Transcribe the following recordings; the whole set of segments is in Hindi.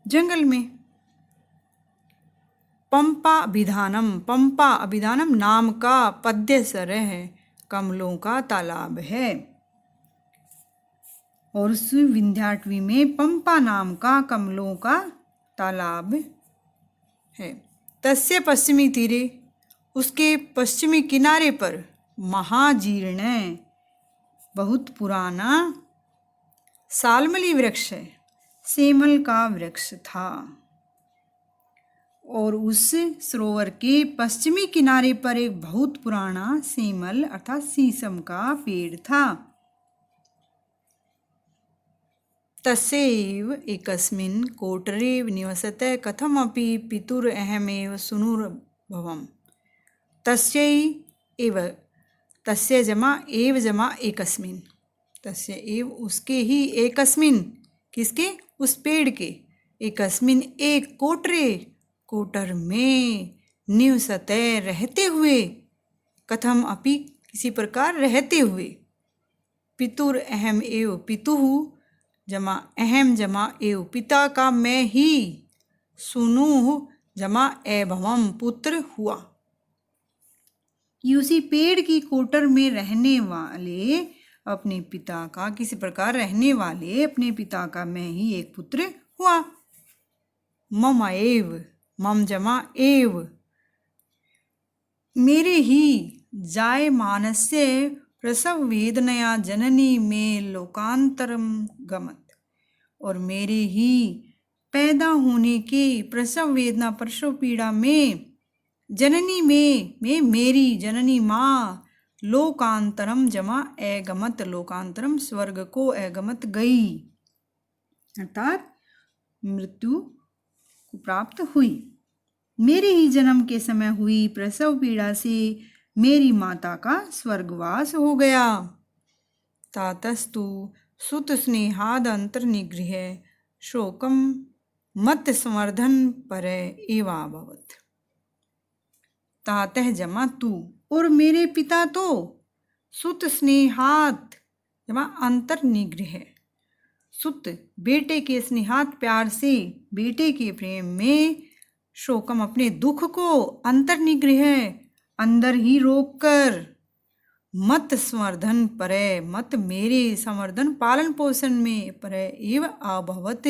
जंगल में। पंपा अभिधानम नाम का पद्य सरह कमलों का तालाब है। और उस विंध्याटवी में पंपा नाम का कमलों का तालाब है। तस्य पश्चिमी तीरे, उसके पश्चिमी किनारे पर महाजीर्ण, बहुत पुराना सालमली वृक्ष है, सेमल का वृक्ष था। और उस सरोवर के पश्चिमी किनारे पर एक बहुत पुराना सेमल अर्थात शीशम का पेड़ था। तस्यैव एकस्मिन् कोटरे निवसते कथमपि पितुरहमेव सुनुर्भवम्। तस्य जमा एकस्मिन्, तस्य एव उसके ही, एकस्मिन् किसके, उस पेड़ के, एकस्मिन् एक कोटरे, कोटर में, निवसते रहते हुए, कथम अपि किसी प्रकार रहते हुए, पितुर अहम एव पितुः जमा अहम जमा एव पिता का मैं ही, सुनु जमा एभवम पुत्र हुआ। उसी पेड़ की कोटर में रहने वाले अपने पिता का, किसी प्रकार रहने वाले अपने पिता का मैं ही एक पुत्र हुआ। मम एव, मम जमा एव, मेरे ही, जायमानस्य प्रसव वेदनया जननी में लोकांतरम गमत, और मेरे ही पैदा होने के प्रसव वेदना प्रसव पीड़ा में, जननी में मेरी जननी माँ, लोकांतरम जमा एगमत, लोकांतरम स्वर्ग को एगमत गई, अर्थात मृत्यु को प्राप्त हुई। मेरे ही जन्म के समय हुई प्रसव पीड़ा से मेरी माता का स्वर्गवास हो गया। तातस्तु सुत स्नेहाद अंतर्निगृह शोकम मत संवर्धन पर एवाभवत्। तातः जमा तू, और मेरे पिता तो, सुत स्नेहात जमा अंतर्निगृह, सुत बेटे के स्नेहात प्यार से, बेटे के प्रेम में, शोकम अपने दुख को, अंतर्निगृह अंदर ही रोक कर, मत संवर्धन परे, मत मेरे संवर्धन पालन पोषण में, परे एव अभवत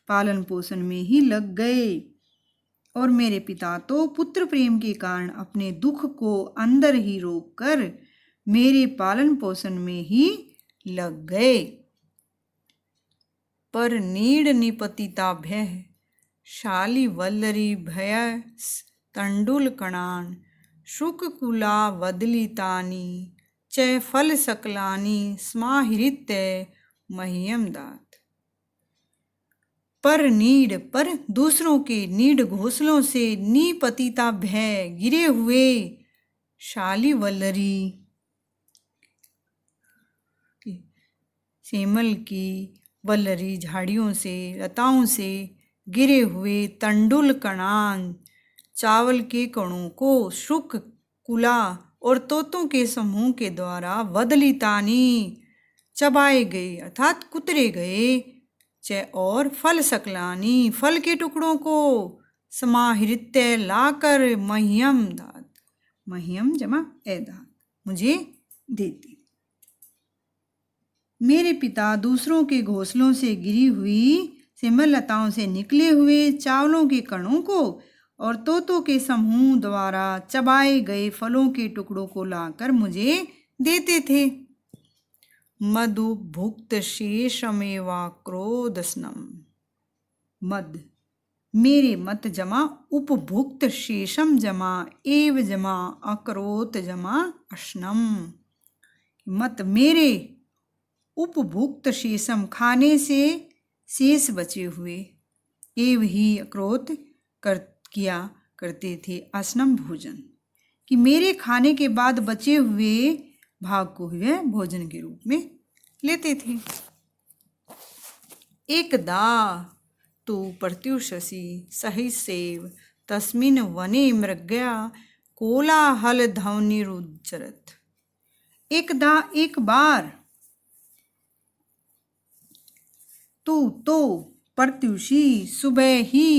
पालन पोषण में ही लग गए। और मेरे पिता तो पुत्र प्रेम के कारण अपने दुख को अंदर ही रोक कर मेरे पालन पोषण में ही लग गए। पर नीड निपतिताभ्य शाली वल्लरी भय तंडुल कणान शुककुला वदलितानी च फल सकलानी स्माहृत्य मह्यम दात। पर नीड, पर दूसरों के नीड घोंसलों से, निपतिता भय गिरे हुए, शाली वल्लरी सेमल की, वल्लरी झाड़ियों से, लताओं से गिरे हुए, तंडुल कणान चावल के कणों को, शुक कुला और तोतों के समूह के द्वारा, वदलितानी चबाए गए अर्थात कुतरे गए, च और फल सकलानी फल के टुकड़ों को, समाहृत्य लाकर, मह्यम दात, मह्यम जमा एदात मुझे देते। मेरे पिता दूसरों के घोंसलों से गिरी हुई सेमल लताओं से निकले हुए चावलों के कणों को और तोतों के समूह द्वारा चबाए गए फलों के टुकड़ों को लाकर मुझे देते थे। मधु भुक्त शेषमेवा क्रोधस्नम, मद मेरे मत जमा उपभुक्त शेषम जमा एव जमा अक्रोत जमा अश्नम, मत मेरे उपभुक्त शेषम खाने से शेष बचे हुए, एव ही अक्रोत किया करते थे अश्नम भोजन, कि मेरे खाने के बाद बचे हुए भाग को हुए भोजन के रूप में लेते थे। एकदा तो प्रत्युषसी सहिसेव तस्मिन् वने मृग्या कोलाहल ध्वनिरुच्चरत्। एकदा एक बार, तो प्रत्युषी सुबह ही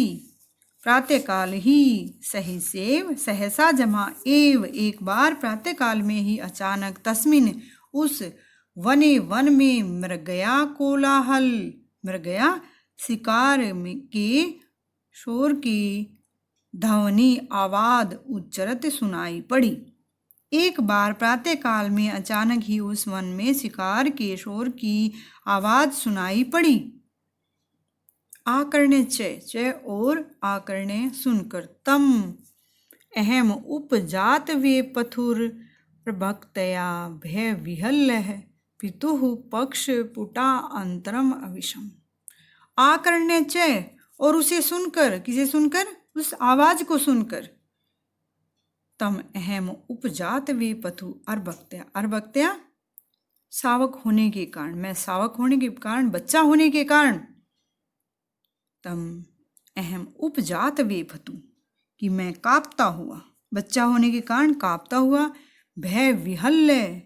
प्रातःकाल ही सहसेव सहसा जमा एव एक बार प्रातःकाल में ही अचानक तस्मिन उस वने वन में मृगया कोलाहल मृगया शिकार के शोर की ध्वनि आवाज उच्चरत सुनाई पड़ी। एक बार प्रातःकाल में अचानक ही उस वन में शिकार के शोर की आवाज सुनाई पड़ी। आकर्ण्य च और आकर्ण्य सुनकर तम अहम उपजात वे पथुर प्रभक्तया भय विहल पितुः पक्ष पुटा अंतरम अविषम। आकर्ण्य च और उसे सुनकर, किसे सुनकर? उस आवाज को सुनकर। तम अहम उपजात वे पथु अर्भक्त्या, अर्भक्त्या सावक होने के कारण, मैं सावक होने के कारण, बच्चा होने के कारण। तम अहम उपजात वे पथु कि मैं कांपता हुआ, बच्चा होने के कारण कांपता हुआ, भय विहल्य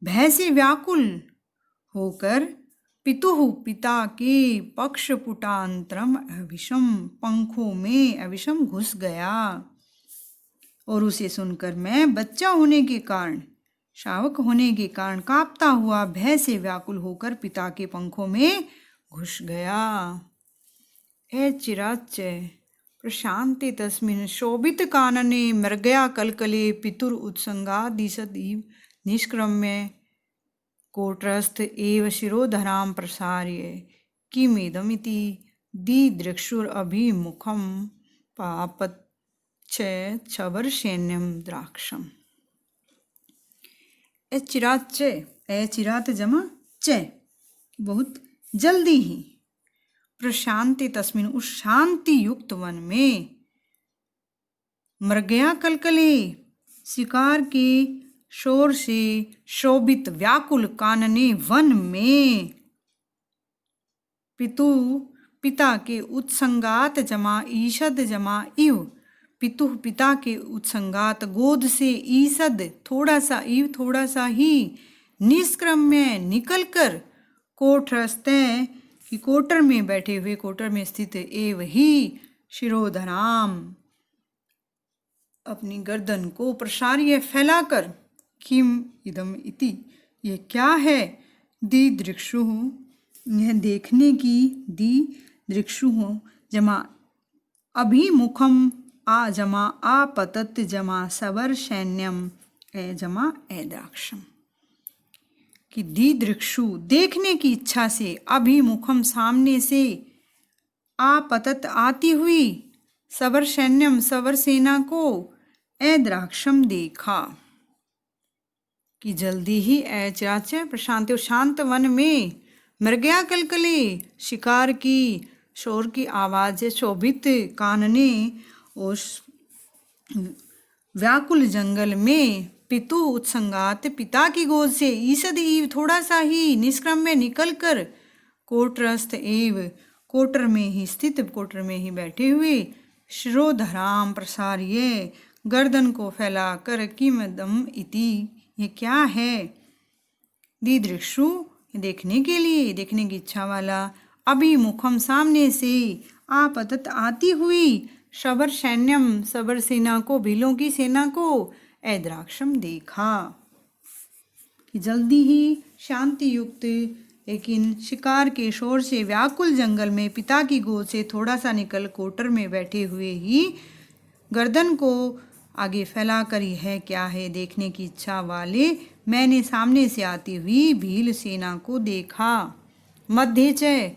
भय से व्याकुल होकर पितुः पिता के पक्षपुटांतरम अविषम पंखों में अविषम घुस गया। और उसे सुनकर मैं बच्चा होने के कारण, शावक होने के कारण कांपता हुआ भय से व्याकुल होकर पिता के पंखों में घुस गया। ए चिराच प्रशांति तस्मिन् शोभित कानने मृगया कलकले पितुर उत्संगा दिशत इव निष्क्रम्य कोटरस्थ एव शिरोधरां प्रसार्य किमिदमिति दिदृक्षुर अभिमुखम पापत छवर सैन्यम द्राक्षम। ए चिरात च, ए चिरात जमा च बहुत जल्दी ही, प्रशांति तस्मिन उस शांति युक्त वन में, मृगया कलकले शिकार के शोर से शोभित व्याकुल कानने वन में, पितु पिता के उत्संगात जमा ईषद जमा इव, पितु पिता के उत्संगात गोद से ईषद थोड़ा सा, इव थोड़ा सा ही, निष्क्रम्य निकलकर, कोटरस्थ कि कोटर में बैठे हुए, कोटर में स्थित, एव ही शिरोधराम अपनी गर्दन को प्रसार्य फैलाकर, किम इदम इति ये क्या है, दिदृक्षु यह देखने की, दिदृक्षु जमा अभिमुखम आ जमा आपतत जमा सवर सैन्यम ए जमा एद्राक्षम कि दिदृक्षु देखने की इच्छा से, अभिमुखम सामने से, आपतत आती हुई, सवर सैन्यम सवर सेना को, एद्राक्षम देखा कि जल्दी ही ऐचाच प्रशांत शांत वन में मृगया कलकले शिकार की शोर की आवाज शोभित कानने उस व्याकुल जंगल में, पितु उत्संगात पिता की गोद से, ईषद ईव थोड़ा सा ही, निष्क्रम में निकलकर, कोटरस्थ एव कोटर में ही स्थित, कोटर में ही बैठे हुए, शिरोधराम प्रसार्य गर्दन को फैला कर, किमदम इति ये क्या है, दिदृक्षु देखने के लिए, देखने की इच्छा वाला, अभिमुखम सामने से, आपतत आती हुई, शबर सैन्यम सबर सेना को, भीलों की सेना को, एद्राक्षम देखा कि जल्दी ही शांति युक्त लेकिन शिकार के शोर से व्याकुल जंगल में पिता की गोद से थोड़ा सा निकल कोटर में बैठे हुए ही गर्दन को आगे फैलाकर यह क्या है देखने की इच्छा वाले मैंने सामने से आती हुई भील सेना को देखा। मध्य च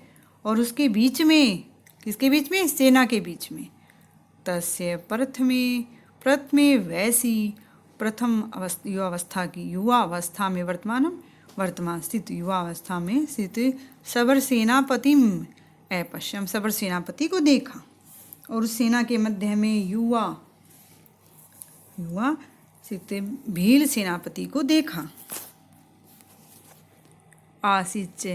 और उसके बीच में, किसके बीच में? सेना के बीच में। तस्य प्रथमे वैसी प्रथम युवावस्था की, युवा अवस्था में, वर्तमान स्थित युवा अवस्था में स्थित सबर सेनापतिम अपश्यम, सबर सेनापति को देखा और उस सेना के मध्य में युवा स्थित भील सेनापति को देखा। आसीच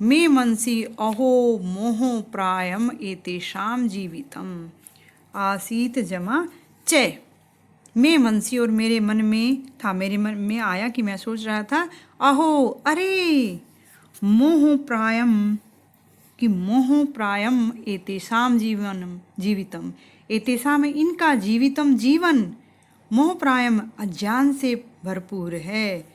मे मनसी अहो मोहो प्रायम एतेषाम जीवितम। आसीत जमा च, मैं मनसी और मेरे मन में था, मेरे मन में आया कि मैं सोच रहा था, अहो अरे, मोह प्रायम कि मोह प्रायम एतेषाम जीवितम, एतेषाम इनका जीवितम जीवन मोह प्रायम अज्ञान से भरपूर है।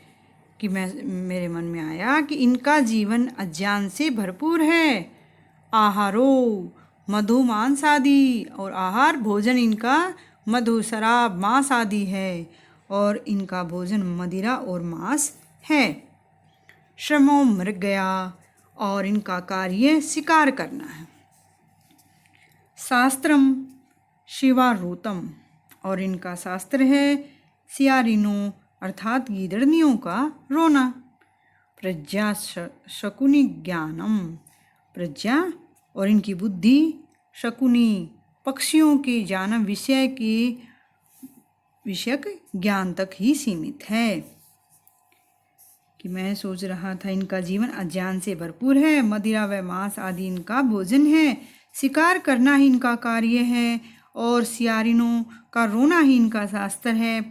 कि मेरे मन में आया कि इनका जीवन अज्ञान से भरपूर है। आहारो मधु मांस आदि, और आहार भोजन इनका मधु शराब मांस आदि है, और इनका भोजन मदिरा और मांस है। श्रमो मृग गया, और इनका कार्य शिकार करना है। शास्त्रम शिवारूतम, और इनका शास्त्र है सियारिनों अर्थात गीदड़नियों का रोना। प्रज्ञा शकुनी ज्ञानम, प्रज्ञा और इनकी बुद्धि शकुनी पक्षियों के ज्ञान विषयक ज्ञान तक ही सीमित है। कि मैं सोच रहा था इनका जीवन अज्ञान से भरपूर है, मदिरा व मांस आदि इनका भोजन है, शिकार करना ही इनका कार्य है, और सियारिनों का रोना ही इनका शास्त्र है।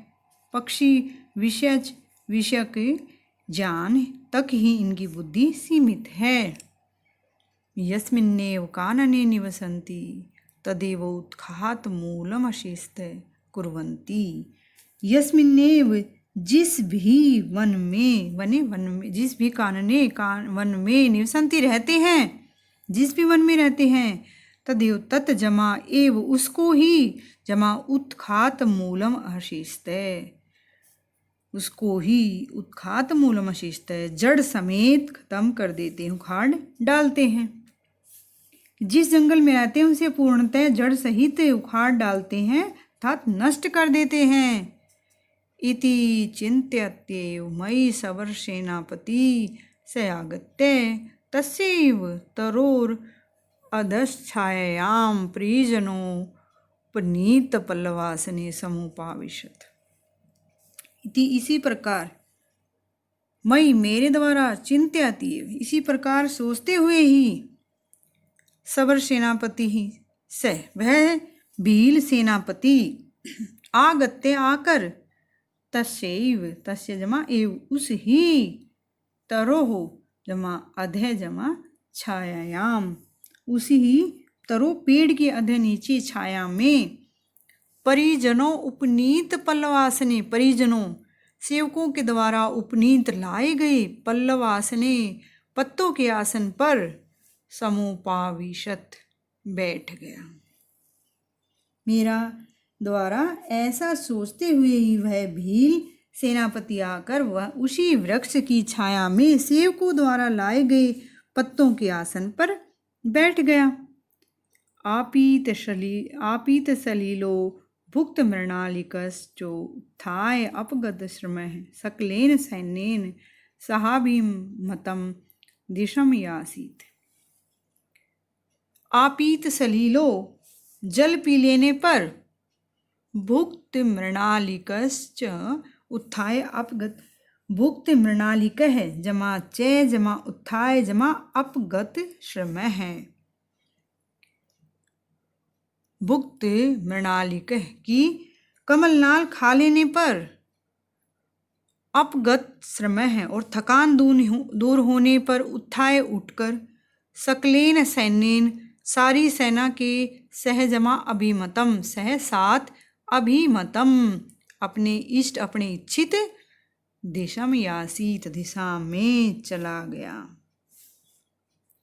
पक्षी विषयक ज्ञान तक ही इनकी बुद्धि सीमित है। यस्मिन्नेव कानने निवसन्ति तदेव उत्खात मूलम अशेषत कुर्वन्ति। यस्मिन्नेव जिस भी वन में जिस भी वन में निवसन्ति रहते हैं, जिस भी वन में रहते हैं, तदेव तत् जमा एव उसको ही जमा उत्खात मूलम अशेषत, उसको ही उत्खात मूलम अशेषत जड़ समेत खत्म कर देते हैं, उखाड़ डालते हैं। जिस जंगल में रहते हैं उसे पूर्णतः जड़ सहित उखाड़ डालते हैं अर्थात नष्ट कर देते हैं। इति चिंत्यत्येव मयि सवर सेनापति सयागत्य तस्यैव तरोर अधश्छायायां प्रियजनो पनीत पल्लवासने समुपाविशत। इति इसी प्रकार मई मेरे द्वारा चिंत्यातीव इसी प्रकार सोचते हुए ही सबर सेनापति ही स वह भील सेनापति आगत्य आकर तस्यैव तस्य जमा एव उस ही तरोह जमा अधे जमा छायायाम उसी ही तरो पेड़ के अधे नीचे छाया में परिजनों उपनीत पल्लवासने परिजनों सेवकों के द्वारा उपनीत लाए गए पल्लवासने पत्तों के आसन पर समुपाविशत बैठ गया। मेरा द्वारा ऐसा सोचते हुए ही वह भील सेनापति आकर वह उसी वृक्ष की छाया में सेवकों द्वारा लाए गए पत्तों के आसन पर बैठ गया। आपीत सलीलो भुक्त मृणालिकश्चो उत्थाय अपगत श्रमः सकलेन सैन्येन सहाभिमतं दिशम यासीत। आपीत सलीलो जल पी लेने पर भुक्त मृणालिकश्च उत्थाय अपगत भुक्त मृणालिक है जमा चे जमा उत्थाय जमा अपगत श्रम है। भुक्त मृणालिक की कमलनाल खा लेने पर अपगत श्रम है और थकान दूर होने पर उत्थाय उठकर सकलेन सैन्येन सारी सेना के सहजमा अभिमतम सह साथ अभिमतम अपने इष्ट अपने इच्छित दिशा में यासीत दिशा में चला गया।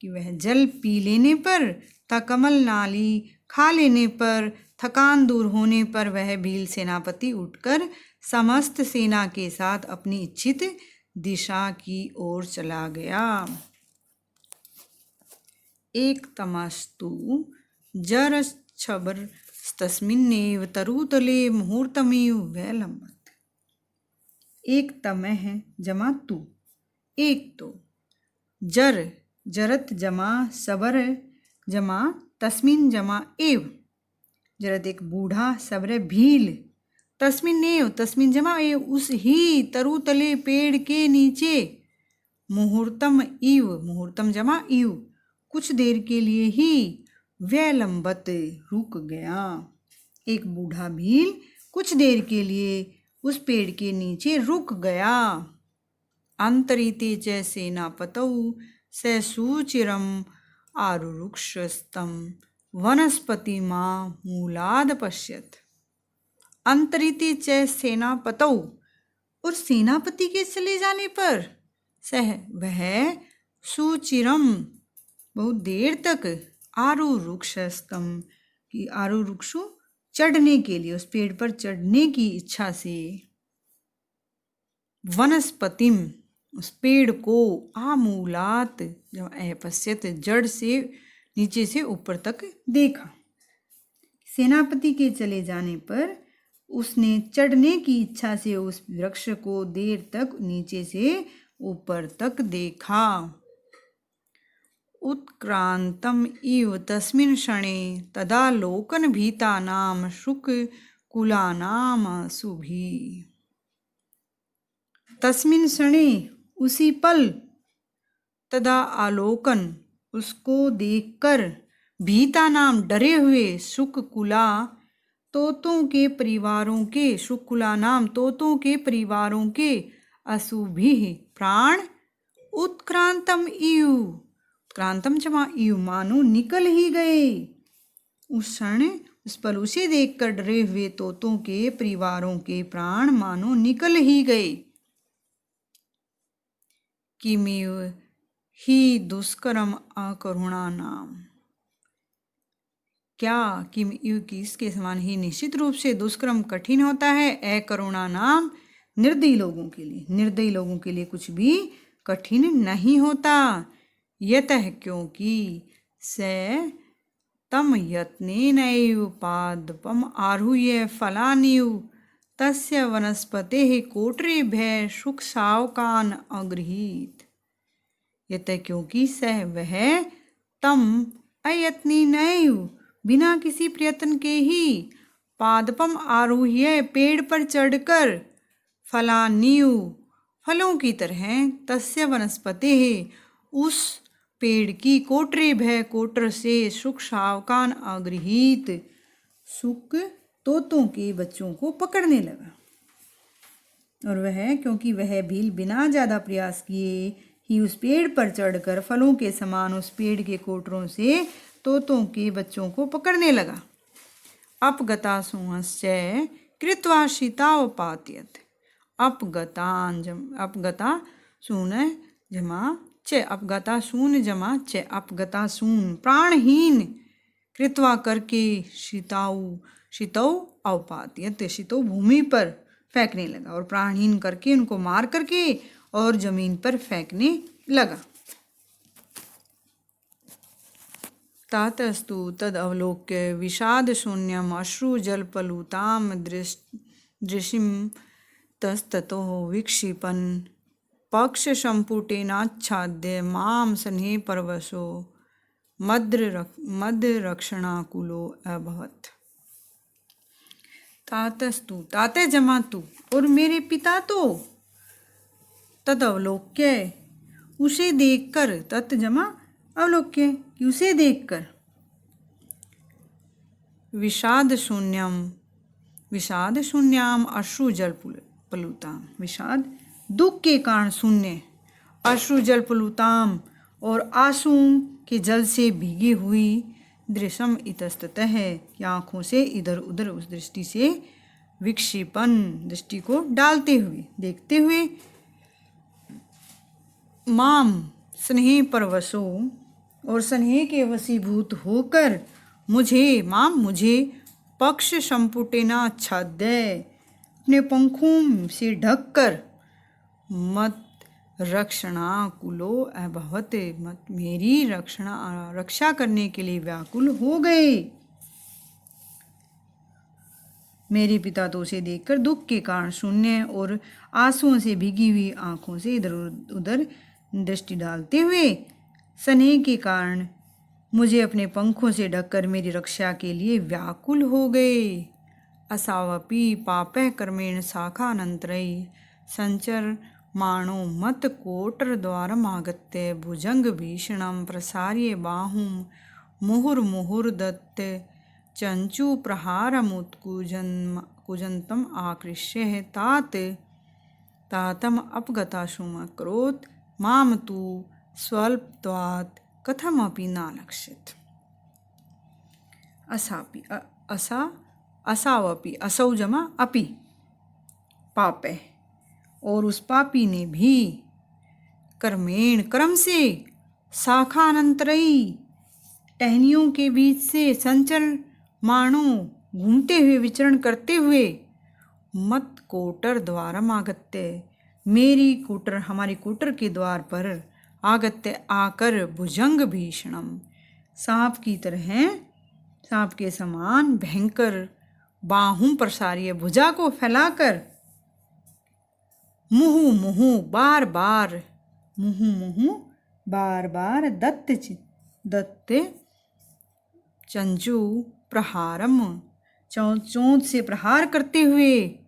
कि वह जल पी लेने पर तथा कमल नाली खा लेने पर थकान दूर होने पर वह भील सेनापति उठकर समस्त सेना के साथ अपनी इच्छित दिशा की ओर चला गया। एक तमस्तु जरच्छबर तस्मिन्नेव तरुतले मुहूर्तमेव वैलंबत। एक तमह है जमा तू, एक तो जर जरत जमा सबर जमा तस्मिन जमा एव जरत एक बूढ़ा सबर भील तस्मिन एव तस्मिन जमा एव उस ही तरुतले पेड़ के नीचे मुहूर्तम इव मुहूर्तम जमा इव कुछ देर के लिए ही वैलंबत रुक गया। एक बूढ़ा भील कुछ देर के लिए उस पेड़ के नीचे रुक गया। अंतरिते च सेनापतौ स सुचिरम आरुरुक्षस्तं वनस्पतिमामूलाद पश्यत्। अंतरिति च सेनापतौ, और सेनापति के चले जाने पर सह वह सुचिरम बहुत देर तक आरुरुक्षस्तम कि आरुरुक्षु चढ़ने के लिए, उस पेड़ पर चढ़ने की इच्छा से, वनस्पतिम उस पेड़ को, आमूलात जब अपश्यत जड़ से नीचे से ऊपर तक देखा। सेनापति के चले जाने पर उसने चढ़ने की इच्छा से उस वृक्ष को देर तक नीचे से ऊपर तक देखा। उत्क्रांतम इव तस्मिन् क्षणे तदालोकन भीतानाम शुककुलानाम सुभी। तस्मिन् क्षणे उसी पल, तदा आलोकन उसको देखकर, भीता नाम डरे हुए, शुककुला तोतों के परिवारों के, शुककुला नाम तोतों के परिवारों के, अशुभि प्राण, उत्क्रांतम इव, क्रांतम जमा इव मानो निकल ही गए। उस क्षण उस पल उसे देखकर डरे हुए तोतों के परिवारों के प्राण मानो निकल ही गए। किमिव ही दुष्करम अकरुणा नाम, क्या किम इव की इसके समान ही निश्चित रूप से दुष्कर्म कठिन होता है अकरुणा नाम निर्दयी लोगों के लिए। निर्दयी लोगों के लिए कुछ भी कठिन नहीं होता। यतः क्योंकि स तम यत्नेनैव पादपम आरुह्य फलानिव तस्य वनस्पतेः कोटरेभ्यः शुकशावकान् अगृहीत। यतः क्योंकि सह वह तम अयत्नेनैव बिना किसी प्रयत्न के ही, पादपम आरुह्य पेड़ पर चढ़कर, फलान्यु फलों की तरह, तस्य वनस्पते उस पेड़ की, कोटरे भय कोटर से, शुक शावकान अगृहीत शुक तोतों के बच्चों को पकड़ने लगा। और वह क्योंकि वह भील बिना ज़्यादा प्रयास किए ही उस पेड़ पर चढ़कर फलों के समान उस पेड़ के कोटरों से तोतों के बच्चों को पकड़ने लगा। अपगता सुहस्य कृत्वा शीतावपात्यत। अपगता सून जमा च, अपगता सून जमा च, अपगता सून प्राणहीन, कृत्वा करके, शीतौ अवपात्यत शीतौ भूमि पर फेंकने लगा, और प्राणहीन करके उनको मार करके और जमीन पर फेंकने लगा। तातस्तु तद अवलोक्य विषाद शून्यम अश्रु जलपलुताम दृशिम तस्ततो विक्षिपन पक्ष संपुटेनाच्छाद्य माम स्नेह परवशो मद्र रक्षणाकुलो अभवत्। तातस्तु ताते जमा तू, और मेरे पिता तो, तद अवलोक्य उसे देखकर, तत् जमा अवलोक्य कि उसे देखकर, विषाद शून्याम अश्रु जल पलुताम, विषाद दुख के कारण शून्य, अश्रु जल पलुताम और आंसुओं के जल से भीगी हुई, दृश्यम इतस्ततः कि आँखों से इधर उधर उस दृष्टि से, विक्षिपन दृष्टि को डालते हुए, देखते हुए, माम स्नेह परवशो और स्नेह के वशीभूत होकर, मुझे माम मुझे, पक्ष संपुटेनाच्छाद्य अपने पंखों से ढककर, मत रक्षणाकुलो अभवत् मत मेरी रक्षा करने के लिए व्याकुल हो गए। मेरे पिता तो उसे देखकर दुख के कारण शून्य और आंसुओं से भीगी हुई आंखों से इधर उधर दृष्टि डालते हुए, स्नेह के कारण मुझे अपने पंखों से ढककर मेरी रक्षा के लिए व्याकुल हो गए। असावपि पापः कर्मेण शाखानन्तरैः संचर माणो मत कोटर द्वारमागत्य भुजंग भीषणं प्रसार्य बाहुं मुहुर्मुहुर्दत्त चंचू प्रहारमुत्कुजन्तम् आकृष्य तातम अपगताशुमकरोत् माम तु स्वल्पत्वात् कथमपि न लक्षित। असावपि, असौ जमा अपि, पाप है। और उस पापी ने भी कर्मेण, क्रम से, शाखानंतरई, टहनियों के बीच से, संचल मानो, घूमते हुए, विचरण करते हुए, मत कोटर द्वारम आगत्य, मेरी कोटर, हमारी कोटर के द्वार पर, आगत्य आकर, भुजंग भीषणम, सांप की तरह, सांप के समान भयंकर बाहों प्रसारिय, भुजा को फैलाकर, मुहु मुहु बार बार, मुहु मुहु बार बार, दत्ते चंचू प्रहारम, चोंच से प्रहार करते हुए,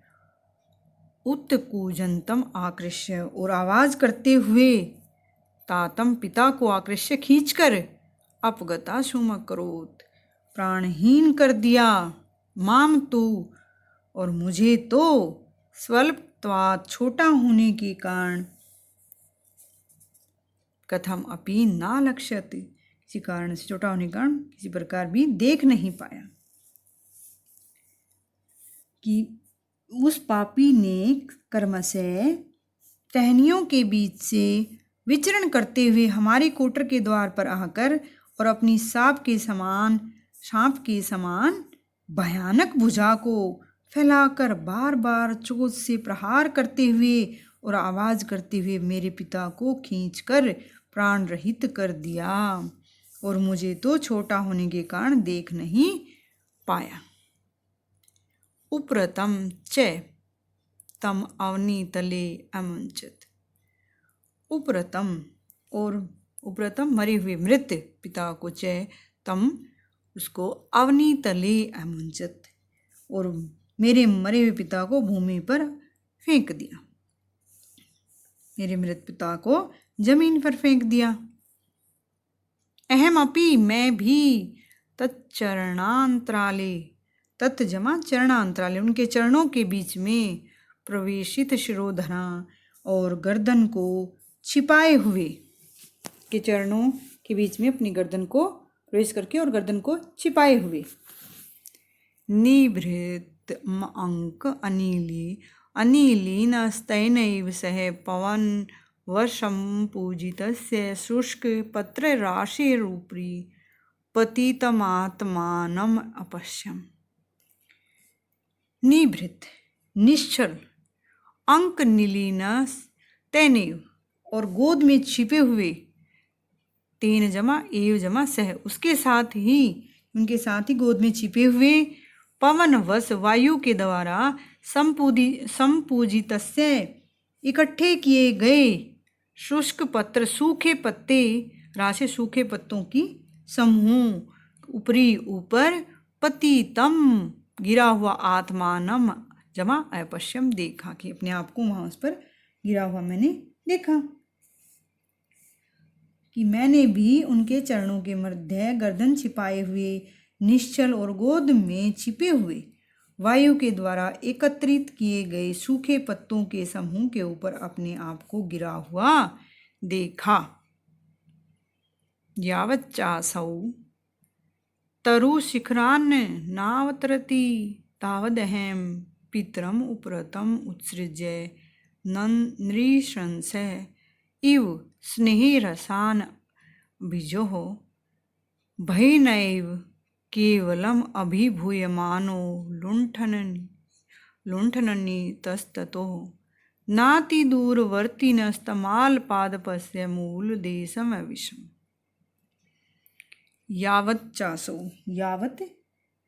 उत्कूजंतम आकृष्य, और आवाज करते हुए, तातम पिता को आकृष्य खींचकर, अपगता शुमकरोत, प्राणहीन कर दिया, माम तू, और मुझे तो, स्वल्पत्वात्, छोटा होने के कारण, कथम अपि ना लक्ष्यति, किसी कारण से, छोटा होने के कारण किसी प्रकार भी देख नहीं पाया। कि उस पापी ने कर्म से टहनियों के बीच से विचरण करते हुए हमारे कोटर के द्वार पर आकर और अपनी सांप के समान भयानक भुजा को फैलाकर बार बार चोट से प्रहार करते हुए और आवाज करते हुए मेरे पिता को खींचकर प्राण रहित कर दिया, और मुझे तो छोटा होने के कारण देख नहीं पाया। उपरतम च तम अवनीतले अमुंचत, उपरतम, और उपरतम मरे हुए मृत पिता को, च तम, उसको, अवनीतले अमुंचत, और मेरे मरे हुए पिता को भूमि पर फेंक दिया, मेरे मृत पिता को जमीन पर फेंक दिया। अहम अपि, मैं भी, तच्चरणांतराले, तत् जमा चरणांतराले, उनके चरणों के बीच में, प्रवेशित शिरोधरा, और गर्दन को छिपाए हुए, के चरणों के बीच में अपनी गर्दन को प्रवेश करके और गर्दन को छिपाए हुए, निभृत अंक अनिलीन स्तैनैव सह पवन वर्षं पूजितस्य शुष्क पत्र राशिरूपी पतितमात्मानम् अपश्यम्। निभृत, निश्चल, अंक निलीनस तैनेव, और गोद में छिपे हुए, तेन जमा एव जमा सह, उसके साथ ही, उनके साथ ही गोद में छिपे हुए, पवन वश, वायु के द्वारा, संपूजितस्य, इकट्ठे किए गए, शुष्क पत्र, सूखे पत्ते, राशि, सूखे पत्तों की समूह, ऊपरी ऊपर, पतितम, गिरा हुआ, आत्मानम जमा अपश्यम, देखा, कि अपने आप को वहां उस पर गिरा हुआ मैंने देखा, कि मैंने भी उनके चरणों के मध्य गर्दन छिपाए हुए, निश्चल और गोद में छिपे हुए, वायु के द्वारा एकत्रित किए गए सूखे पत्तों के समूह के ऊपर अपने आप को गिरा हुआ देखा। यावच्चासौ तरुशिखरान् नावतरति तावदहं पितरम् उपरतम् उत्सृज्य नृशंस इव स्नेहरसान् बीजोः भयेनैव केवलम् अभिभूयमानो लुण्ठननितस्ततोः नातिदूरवर्तिनस्तमालपादपस्य मूलदेशमविशम्। यावच्चासौ, यावत,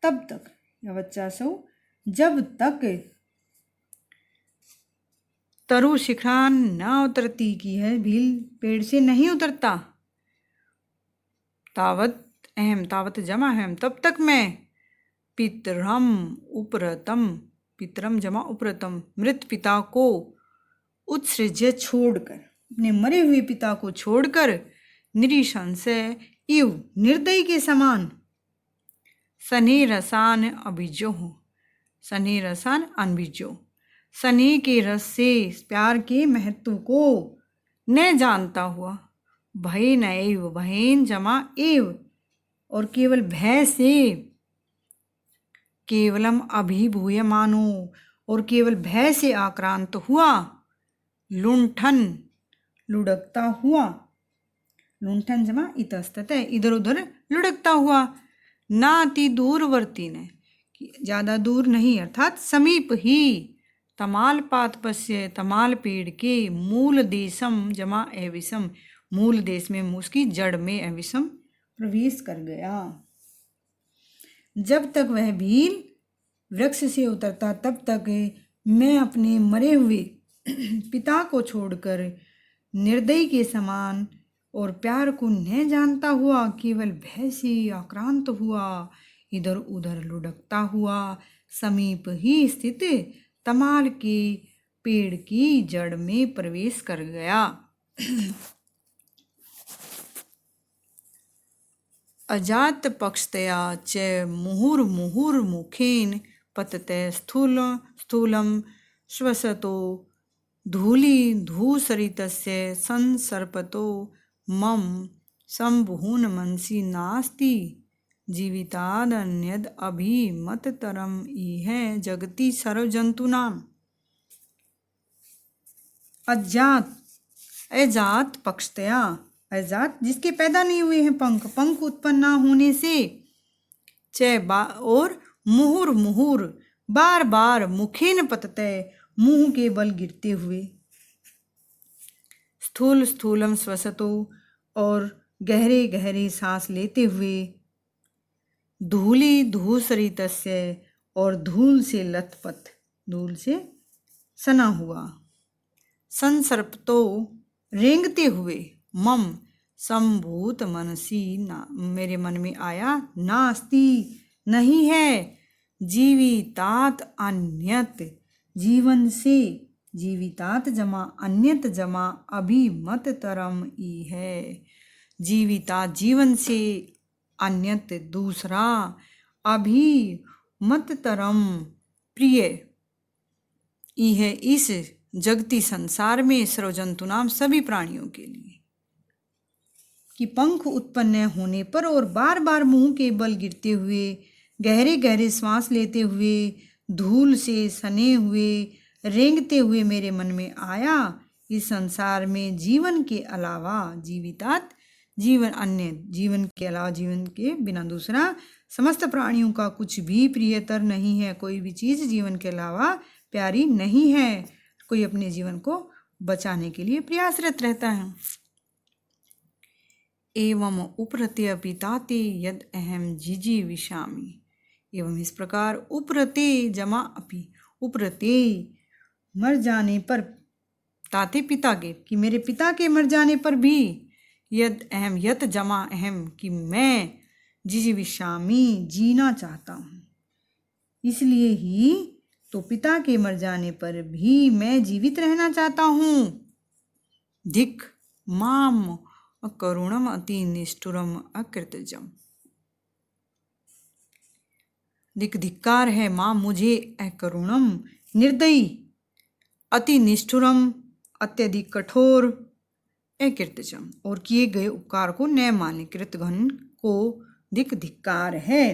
तब तक, यावच्चासौ, जब तक, तरु शिखरान न उतरती, की है भील पेड़ से नहीं उतरता, तावत अहम, तावत जमा अहम, तब तक मैं, पितरम उपरतम, पितरम जमा उपरतम, मृत पिता को, उत्सृज्य छोड़कर, अपने मरे हुए पिता को छोड़कर, निरीशंसय इव, निर्दयी के समान, सने रसान अभिजो, सने रसान अनभिजो, सने के रस से, प्यार के महत्व को न जानता हुआ, भय नैव, भयेन जमा एव, और केवल भय से, केवलम अभिभूयमानो, और केवल भय से आक्रांत हुआ, लुंठन, लुढ़कता हुआ, लुंठन जमा इतस्ततः, इधर उधर लुढ़कता हुआ, ना अति दूरवर्ती ने, ज़्यादा दूर नहीं अर्थात समीप ही, तमाल पातपस्य, तमाल पेड़ के, मूल देशम जमा एविसम, मूल देश में उसकी जड़ में एविसम प्रवेश कर गया। जब तक वह भील वृक्ष से उतरता तब तक मैं अपने मरे हुए पिता को छोड़कर निर्दयी के समान और प्यार को न जानता हुआ केवल भय से आक्रांत हुआ, इधर उधर लुढ़कता हुआ, समीप ही स्थित तमाल के पेड़ की जड़ में प्रवेश कर गया। अजात पक्षतया च मुहुर्मुहुर्मुखेन पतते स्थूलम श्वसतो धूलि धूसरितस्य संसर्पतो मम संबुहुन मनसि नास्ति जीवितादन्यद अभिमततरम इह जगति सर्वजंतूनाम। अजात, अजात पक्षतया, अजात जिसके पैदा नहीं हुए हैं पंख, पंख उत्पन्न ना होने से, और मुहुर मुहुर बार बार, मुखेन पतते मुंह के बल गिरते हुए, स्थूल स्थूलम श्वसतो और गहरे गहरे सांस लेते हुए, धूलि धूसरितस्य और धूल से लथपथ, धूल से सना हुआ, संसर्पतो रेंगते हुए, मम संभूत मनसी ना, मेरे मन में आया, नास्ति नहीं है, जीवितात अन्यत जीवन से, जीवितात जमा अन्यत जमा अभिमत तरम ई है, जीवितात जीवन से, अन्यत दूसरा, अभिमत तरम प्रिय ई है इस जगती संसार में, सर्वजंतु नाम सभी प्राणियों के लिए, कि पंख उत्पन्न होने पर और बार बार मुंह के बल गिरते हुए, गहरे गहरे श्वास लेते हुए, धूल से सने हुए, रेंगते हुए मेरे मन में आया, इस संसार में जीवन के अलावा, जीवितात जीवन, अन्य जीवन के अलावा, जीवन के बिना दूसरा, समस्त प्राणियों का कुछ भी प्रियतर नहीं है, कोई भी चीज़ जीवन के अलावा प्यारी नहीं है, कोई अपने जीवन को बचाने के लिए प्रयासरत रहता है। एवं उपरते अपिताते यद अहम जिजीविषामि, एवं इस प्रकार उपरते जमा अपि, उपरते मर जाने पर, ताते पिता के, कि मेरे पिता के मर जाने पर भी, यद अहम, यत जमा अहम, कि मैं जिजीविषामि जीना चाहता हूँ, इसलिए ही तो पिता के मर जाने पर भी मैं जीवित रहना चाहता हूँ। धिक माम अकरुणम अति निष्ठुरम अकृतजम, धिक्कार है मां मुझे, अकरुणम निर्दयी, अति निष्ठुरम अत्यधिक कठोर, अकृतजम और किए गए उपकार को न माने, कृतघ्न को धिक्कार है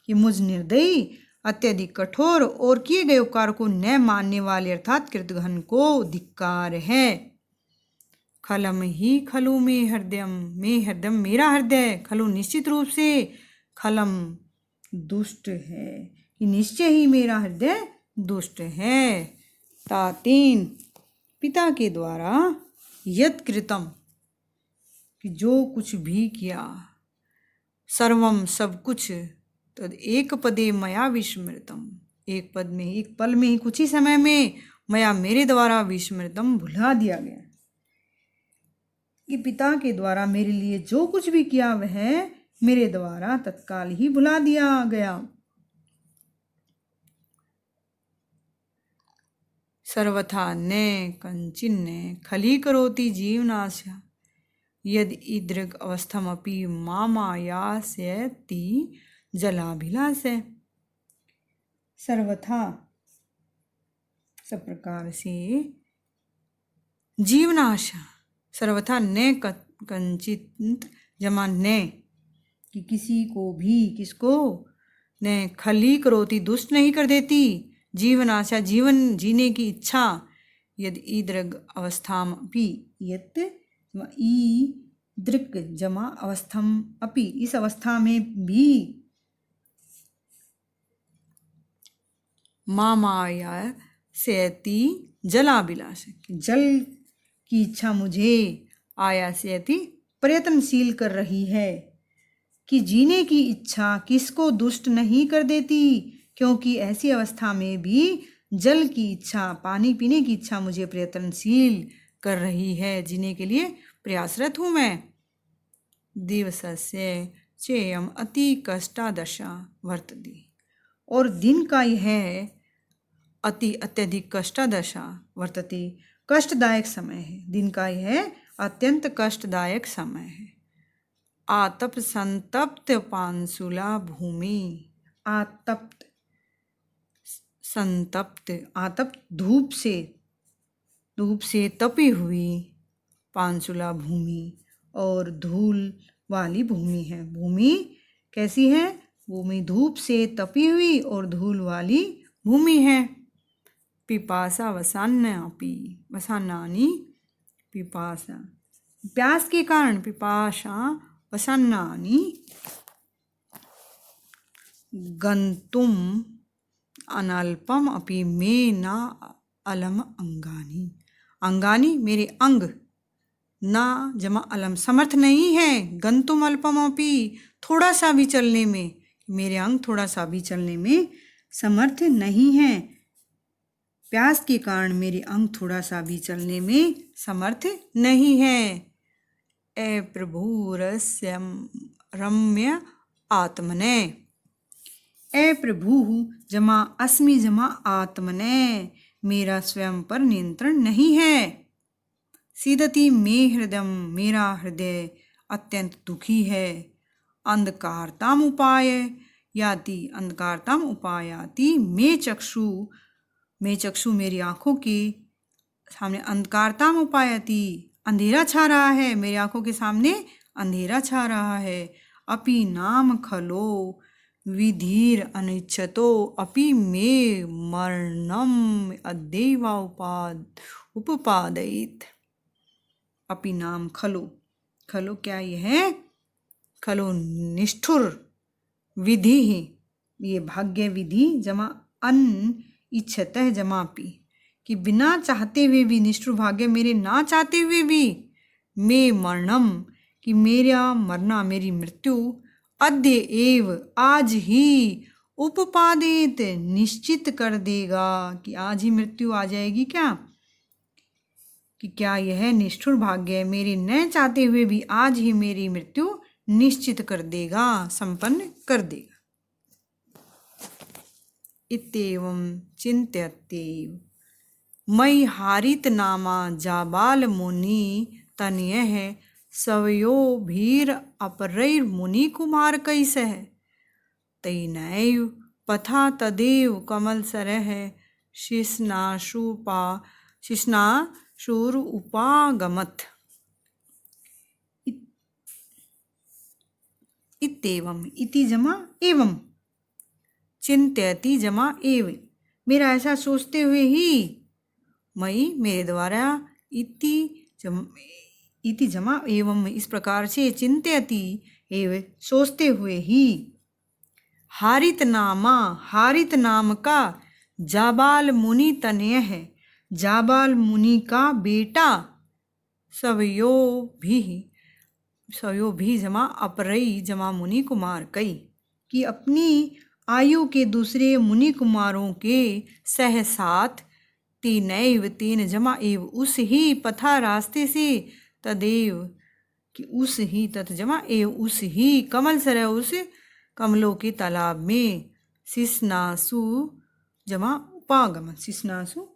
कि मुझ निर्दयी, अत्यधिक कठोर और किए गए उपकार को न मानने वाले अर्थात कृतघ्न को धिक्कार है। खलम ही खलु में हृदयम, में हृदय मेरा हृदय, खलु निश्चित रूप से, खलम दुष्ट है, कि निश्चय ही मेरा हृदय दुष्ट है। तातेन पिता के द्वारा, यत कृतम कि जो कुछ भी किया, सर्वम सब कुछ, तद एक पदे मया विस्मृतम, एक पद में, एक पल में ही, कुछ ही समय में, मया मेरे द्वारा विस्मृतम भुला दिया गया, कि पिता के द्वारा मेरे लिए जो कुछ भी किया वह मेरे द्वारा तत्काल ही भुला दिया गया। सर्वथा न कंचिन्न खलीकरोति जीवनास्य यद ईदृग अवस्थमपि मामायास्यति जलाभिलाषे। सर्वथा, सब प्रकार से, जीवनाशा, सर्वथा न कंचित जमा ने, कि किसी को भी, किसको, ने खली करोती, दुष्ट नहीं कर देती, जीवन आशा, जीवन जीने की इच्छा, यदि ईदृग अवस्थाम अपि, यत ईदृग जमा अवस्थम अपि, इस अवस्था में भी, माया सेति जलाभिलाष, जल की इच्छा मुझे आया सेति प्रयत्नशील कर रही है, कि जीने की इच्छा किसको दुष्ट नहीं कर देती, क्योंकि ऐसी अवस्था में भी जल की इच्छा, पानी पीने की इच्छा मुझे प्रयत्नशील कर रही है, जीने के लिए प्रयासरत हूँ मैं। दिवसस्य चेयम अति कष्टादशा वर्तते, और दिन का यह अति अत्यधिक कष्टादशा वर्तते, कष्टदायक समय है, दिन का यह अत्यंत कष्टदायक समय है। आतप संतप्त पांसुला भूमि, आतप्त संतप्त, आतप्त धूप से तपी हुई, पांसुला भूमि, और धूल वाली भूमि है। भूमि कैसी है? भूमि धूप से तपी हुई और धूल वाली भूमि है। पिपासा वसान्नापि, वसान्नानि पिपासा, प्यास के कारण, पिपासा वसान्नानि गंतुम अनल्पम अपि मे न अलम अंगानी, अंगानी मेरे अंग, ना जमा अलम समर्थ नहीं है, गंतुम अल्पम अपि थोड़ा सा भी चलने में, मेरे अंग थोड़ा सा भी चलने में समर्थ नहीं है। प्यास के कारण मेरे अंग थोड़ा सा भी चलने में समर्थ नहीं है। ए प्रभु रस्यम रम्य आत्मने, ए प्रभु जमा अस्मि जमा आत्मने, मेरा स्वयं पर नियंत्रण नहीं है। सीदति मे हृदय, मेरा हृदय अत्यंत दुखी है। अंधकारताम उपाय याति, अंधकारताम उपायाति मे चक्षु, मे चक्षु मेरी आँखों के सामने, अंधकारताम उपायति अंधेरा छा रहा है, मेरी आँखों के सामने अंधेरा छा रहा है। अपि नाम खलो विधीर अनिच्छतो, अपि मे मरणम अद्यैव उपपादयेत्। अपि नाम खलो, खलो क्या ये है? खलो निष्ठुर, विधि ही, ये भाग्य विधि जमा अन इच्छतः जमा पी, कि बिना चाहते हुए भी, निष्ठुर भाग्य मेरे ना चाहते हुए भी, मे मरणम कि मेरा मरना, मेरी मृत्यु, अद्य एव आज ही, उपपादित निश्चित कर देगा, कि आज ही मृत्यु आ जाएगी क्या? कि क्या यह निष्ठुर भाग्य मेरे न चाहते हुए भी आज ही मेरी मृत्यु निश्चित कर देगा, संपन्न कर देगा। इत्येवं चिंत्यत्येव मयि हारित नामा जाबाल मुनि तनयः सवयो भीर अपरैर मुनि कुमार कैसः, तैनैव पथा तदेव कमलसरः शिश्नाशुर उपागमत्। इत्येवं, इति जमा एवं, चिंत्यति जमा एव, मेरा ऐसा सोचते हुए ही, मई मेरे द्वारा, इति जमा एवं इस प्रकार से, चिंत्यति एव सोचते हुए ही, हारित नामा, हारित नाम का जाबाल मुनि तनय है, जाबाल मुनि का बेटा, सवयो भी जमा अपरई जमा मुनि कुमार कई, कि अपनी आयु के दूसरे मुनि कुमारों के सह साथ, तीनैव तीन जमा एव उस ही, पथा रास्ते से, तदेव कि उस ही, तथ जमा एव उस ही, कमल सरह उस कमलों के तालाब में, शिश्नासु जमा उपागमत, शिश्नासु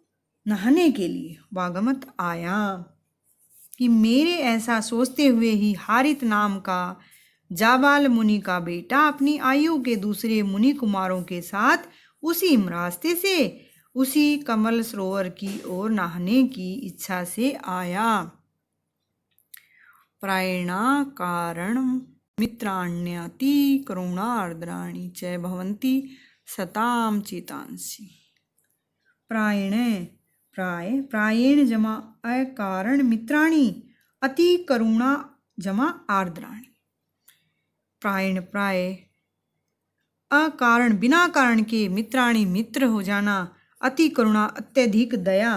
नहाने के लिए, उपागमत आया, कि मेरे ऐसा सोचते हुए ही हारित नाम का जाबाल मुनि का बेटा अपनी आयु के दूसरे मुनि कुमारों के साथ उसी रास्ते से, उसी कमल सरोवर की ओर नहाने की इच्छा से आया। प्रायणा कारण मित्राण्यति करुणार्द्राणि च भवन्ति सताम चेतांसि। प्रायेण जमा अकारण मित्राणि अति करुणा जमा आर्द्राणि। प्राय अकारण बिना कारण के मित्राणि मित्र हो जाना, अति करुणा अत्यधिक दया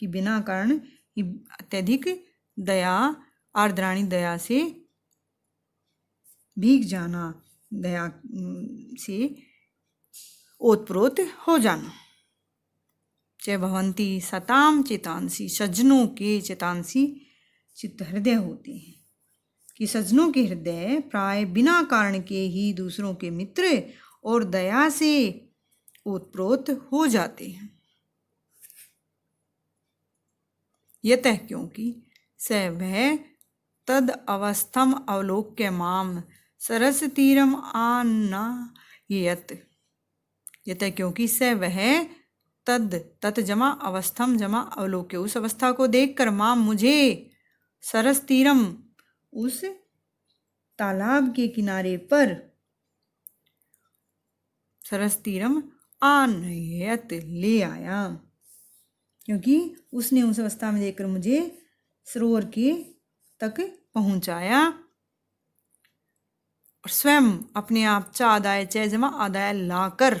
कि बिना कारण ही अत्यधिक दया, आर्द्राणि दया से भीग जाना, दया से ओतप्रोत हो जाना। च भवन्ति सताम चेतांसी, सज्जनों के चेतांसी चित्त हृदय होते हैं कि सज्जनों के हृदय प्राय बिना कारण के ही दूसरों के मित्र और दया से ओतप्रोत हो जाते हैं। यतः क्योंकि स वह तद अवस्थम अवलोक्य माम सरस तीरम आनायत। यतः क्योंकि स वह तत् जमा अवस्थम जमा अवलोक्य उस अवस्था को देखकर माम मुझे सरस तीरम उस तालाब के किनारे पर सरस तीरम आनयत ले आया, क्योंकि उसने उस अवस्था में देखकर मुझे सरोवर के तक पहुंचाया और स्वयं अपने आप च आदाय च जमा आदाय लाकर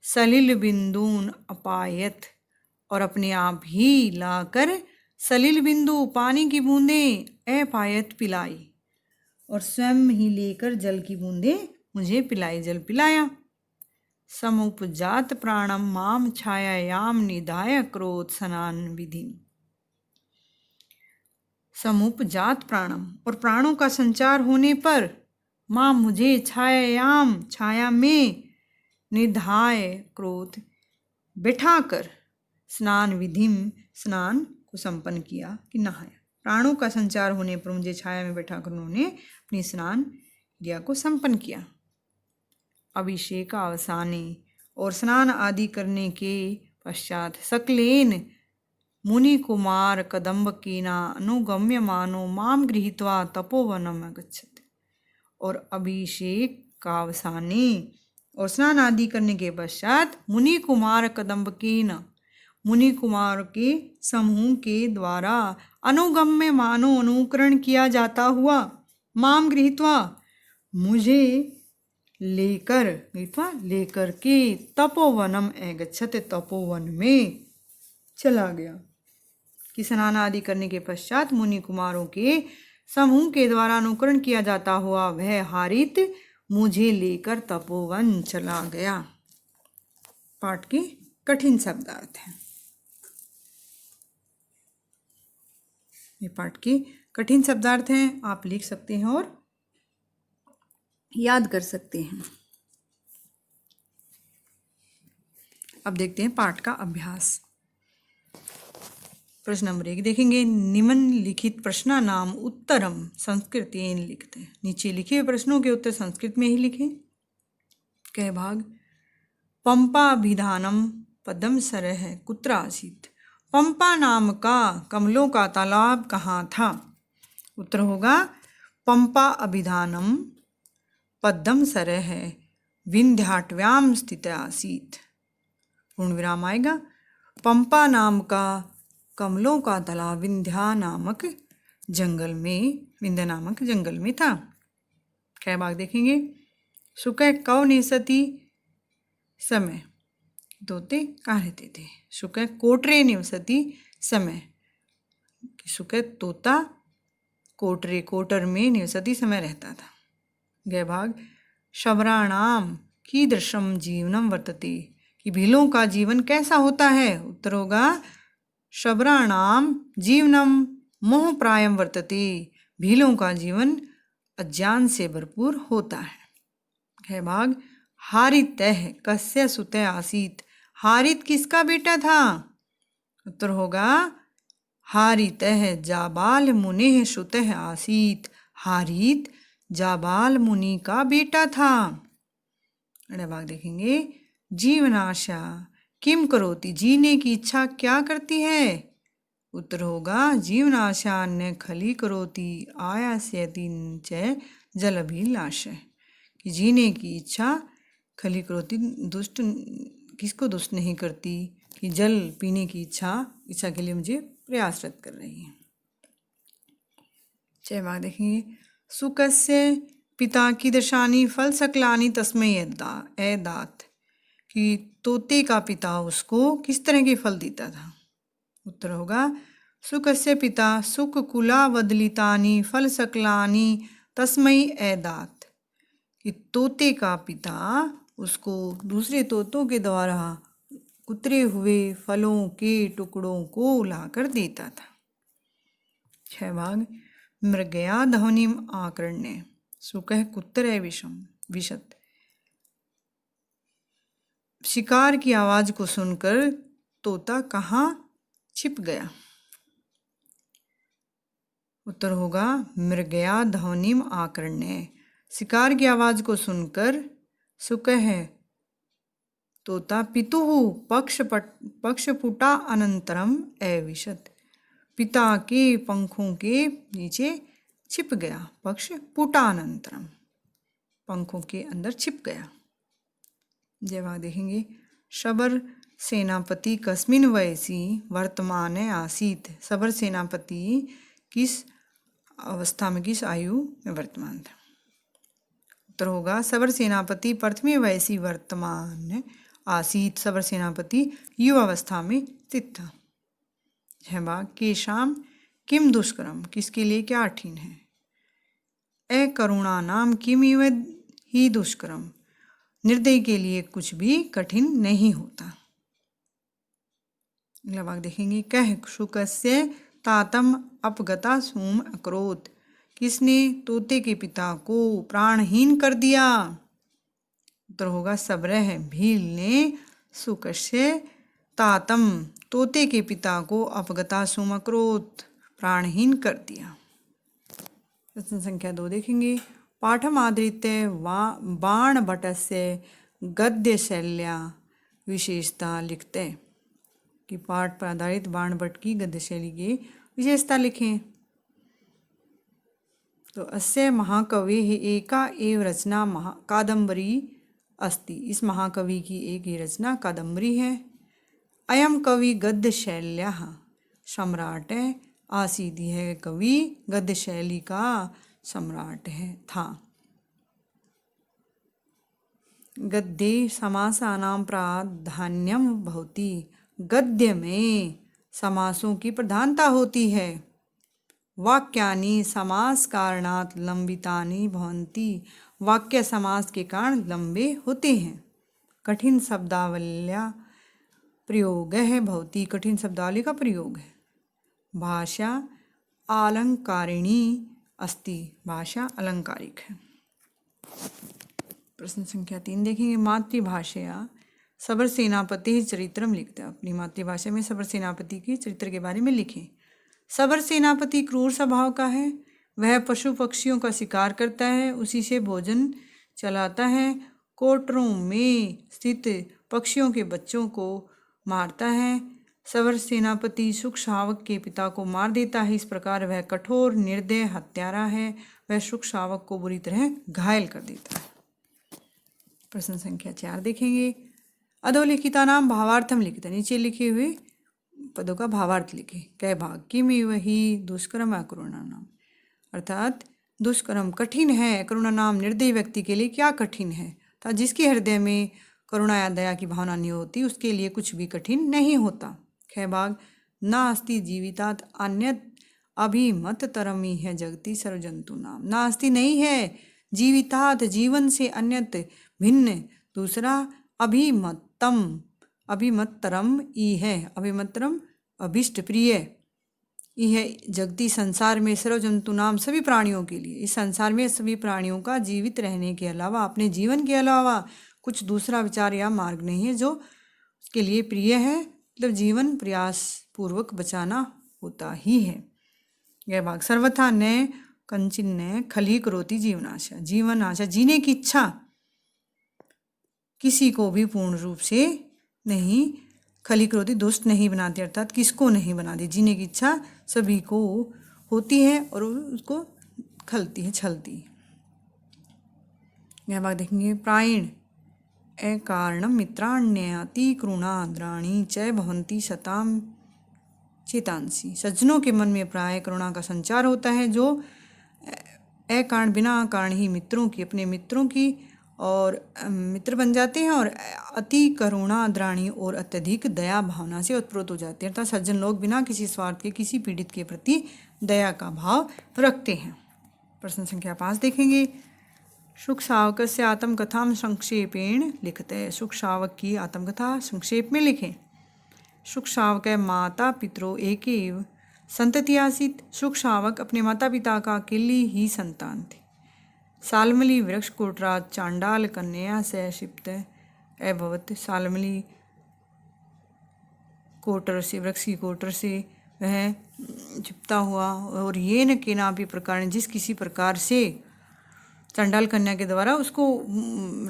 सलिल बिंदून अपायत और अपने आप ही लाकर सलिल बिंदु पानी की बूंदें अपायत पिलाई और स्वयं ही लेकर जल की बूंदें मुझे पिलाई, जल पिलाया। समुपजात प्राणम माम छायायाम निधाय क्रोध सनान विधि। समुपजात प्राणम और प्राणों का संचार होने पर माम मुझे छायायाम छाया में निधाय क्रोध बिठाकर स्नान विधिम स्नान को संपन्न किया कि नहाया। प्राणों का संचार होने पर मुझे छाया में बैठाकर उन्होंने अपनी स्नान क्रिया को संपन्न किया। अभिषेक अवसाने और स्नान आदि करने के पश्चात सकलेन मुनि कुमार कदम्बकेना अनुगम्य मानो माम गृहीत्वा तपोवनम गच्छति। और अभिषेक का अवसाने और स्नान आदि करने के पश्चात मुनि कुमार कदम्बकेन मुनि कुमार के समूह के द्वारा अनुगम्य मानो अनुकरण किया जाता हुआ माम गृहीत्वा मुझे लेकर के तपोवनम गच्छते तपोवन में चला गया कि स्नान आदि करने के पश्चात मुनि कुमारों के समूह के द्वारा अनुकरण किया जाता हुआ वह हारित मुझे लेकर तपोवन चला गया। पाठ के कठिन शब्दार्थ हैं। ये पाठ के कठिन शब्दार्थ हैं, आप लिख सकते हैं और याद कर सकते हैं। अब देखते हैं पाठ का अभ्यास। प्रश्न नंबर 1 देखेंगे। निम्नलिखित प्रश्नानाम उत्तरम संस्कृतेन लिखते हैं। नीचे लिखे हुए प्रश्नों के उत्तर संस्कृत में ही लिखें। कह भाग पंपाभिधानम पदम सरह कुत्र आसीत। पंपा नाम का कमलों का तालाब कहाँ था? उत्तर होगा पंपा अभिधानम पद्म सरह विंध्याटव्याम स्थित आसीत। पूर्ण विराम आएगा। पंपा नाम का कमलों का तालाब विंध्या नामक जंगल में था। कै भाग देखेंगे। सुकह कव निवसति समय तोते कहाँ रहते थे? सुकह कोटरे निवसति समय, सुकह तोता कोटर में निवसति समय रहता था। गै भाग शबराणाम कीदृशम जीवनम वर्तते कि भीलों का जीवन कैसा होता है? उत्तर होगा शबराणाम जीवनम मोह प्रायम वर्तते भीलों का जीवन अज्ञान से भरपूर होता है। गै भाग हारितः कस्य सुतः आसीत। हारित किसका बेटा था? उत्तर होगा हारितः जाबाल मुनेः सुतः आसीत। हारित जाबाल मुनि का बेटा था। अगला भाग देखेंगे। जीवनाशा किम करोति जीने की इच्छा क्या करती है? उत्तर होगा जीवनाशा न खली करोति आयास्यति च जलभिलाषः, कि जीने की इच्छा खली करोति दुष्ट किसको दुष्ट नहीं करती, कि जल पीने की इच्छा के लिए मुझे प्रयासरत कर रही है। 6 भाग देखेंगे। सुकस्य पिता कीदृशानि फल सकलानि तस्मै एदात, कि तोते का पिता उसको किस तरह के फल देता था। उत्तर होगा सुकस्य पिता सुक कुला वदलितानि फल सकलानि तस्मै एदात, कि तोते का पिता उसको दूसरे तोतों के द्वारा कुतरे हुए फलों के टुकड़ों को लाकर देता था। 6 भाग। मृगया ध्वनिम आकर्ण्य सुकह कुत्तर विशत, शिकार की आवाज को सुनकर तोता कहाँ छिप गया। उत्तर होगा मृगया ध्वनिम आकर्ण्य, शिकार की आवाज को सुनकर सुकह तोता पितुः पक्षपुटा अनंतरम अविशत, पिता के पंखों के नीचे छिप गया। पक्षपुटानंतरम, पंखों के अंदर छिप गया। जवाब देखेंगे। शबर सेनापति कस्मिन वयसी वर्तमान आसीत, शबर सेनापति किस अवस्था में, किस आयु में वर्तमान था। उत्तर होगा शबर सेनापति प्रथमे वयसी वर्तमान आसीत, शबर सेनापति युवावस्था में स्थित था। 6 भाग। केशाम किम दुष्करम, किसके लिए क्या कठिन है। अकरुणा नाम किम इव ही दुष्करम, निर्दयी के लिए कुछ भी कठिन नहीं होता। अगला भाग देखेंगे। कह शुकस्य तातम अपगता सूम अक्रोध, किसने तोते के पिता को प्राणहीन कर दिया। उत्तर होगा सब्रह, भील ने सुकस्य तातम तोते के पिता को अपगता सूम अक्रोध प्राणहीन कर दिया। प्रश्न संख्या 2 देखेंगे। पाठम आधृत्य बाण भटस्य गद्य शैल्या विशेषता लिखते, कि पाठ पर आधारित बाण भट्ट की गद्य शैली की विशेषता लिखें। तो अस्य महाकवि एका एव रचना कादम्बरी अस्ति, इस महाकवि की एक ही रचना कादम्बरी है। अयम कवि गद्य शैल्याः सम्राट आसीत्, है कवि गद्य शैली का सम्राट था। गद्ये समासानां प्राधान्यम भवति, गद्य में समासों की प्रधानता होती है। वाक्यानि समास कारणात् लंबितानि भवन्ति, वाक्य समास के कारण लंबे होते हैं। कठिन शब्दावल्या प्रयोग है भवति, कठिन शब्दावली का प्रयोग है। भाषा अलंकारिणी अस्ति, भाषा अलंकारिक है। प्रश्न संख्या 3 देखेंगे। मातृभाषया शबर सेनापति चरित्रम लिखते हैं, अपनी मातृभाषा में शबर सेनापति के चरित्र के बारे में लिखें। शबर सेनापति क्रूर स्वभाव का है, वह पशु पक्षियों का शिकार करता है, उसी से भोजन चलाता है, कोटरों में स्थित पक्षियों के बच्चों को मारता है। शबर सेनापति सुख शावक के पिता को मार देता है, इस प्रकार वह कठोर निर्दय हत्यारा है, वह सुख शावक को बुरी तरह घायल कर देता है। प्रश्न संख्या 4 देखेंगे। अधोलिखिता नाम भावार्थम लिखित, नीचे लिखे हुए पदों का भावार्थ लिखे। कै भाग। किम वही दुष्कर्म अकरुणा नाम, अर्थात दुष्कर्म कठिन है, करुणा नाम निर्दयी व्यक्ति के लिए क्या कठिन है, अर्थात जिसके हृदय में करुणा या दया की भावना नहीं होती उसके लिए कुछ भी कठिन नहीं होता। कै भाग। नास्ति जीवितात अन्यत अभिमततरमी है जगति सर्वजंतु नाम, नास्ति नहीं है जीवितात जीवन से अन्यत भिन्न दूसरा अभिमतम, अभिमतरम ई है, अभिमतरम अभिष्ट प्रिय ई है जगती संसार में सर्वजंतु नाम सभी प्राणियों के लिए, इस संसार में सभी प्राणियों का जीवित रहने के अलावा अपने जीवन के अलावा कुछ दूसरा विचार या मार्ग नहीं है जो उसके लिए प्रिय है, मतलब जीवन प्रयास पूर्वक बचाना होता ही है। यह भाग। सर्वथा न कंचिन खली करोति जीवनाशा, जीवन आशा जीने की इच्छा किसी को भी पूर्ण रूप से नहीं खली क्रोधी दुष्ट नहीं बनाती, अर्थात किसको नहीं बनाती। जीने की इच्छा सभी को होती है और उसको खलती है, छलती है। यह बात देखेंगे, प्रायण अकारणम मित्राण्यति करुणाद्राणी च भवन्ति शताम चेतांसी। सज्जनों के मन में प्राय करुणा का संचार होता है, जो अकारण बिना कारण ही मित्रों की, अपने मित्रों की और मित्र बन जाते हैं, और अति करुणाद्राणी और अत्यधिक दया भावना से उत्प्रोत हो जाते हैं। अर्थात सज्जन लोग बिना किसी स्वार्थ के किसी पीड़ित के प्रति दया का भाव रखते हैं। प्रश्न संख्या 5 देखेंगे, शुक शावक से आत्मकथा संक्षेपेण लिखते। शुक शावक की आत्मकथा संक्षेप में लिखें। शुक शावक माता पितरो एकेव संतति आसीत। शुक शावक अपने माता पिता का अकेले ही संतान थे। सालमली वृक्ष कोटराज चांडाल कन्या से क्षिप्त अभवत। सालमली कोटर से, वृक्ष की कोटर से वह चिपता हुआ, और ये न के नापी प्रकार, जिस किसी प्रकार से चांडाल कन्या के द्वारा उसको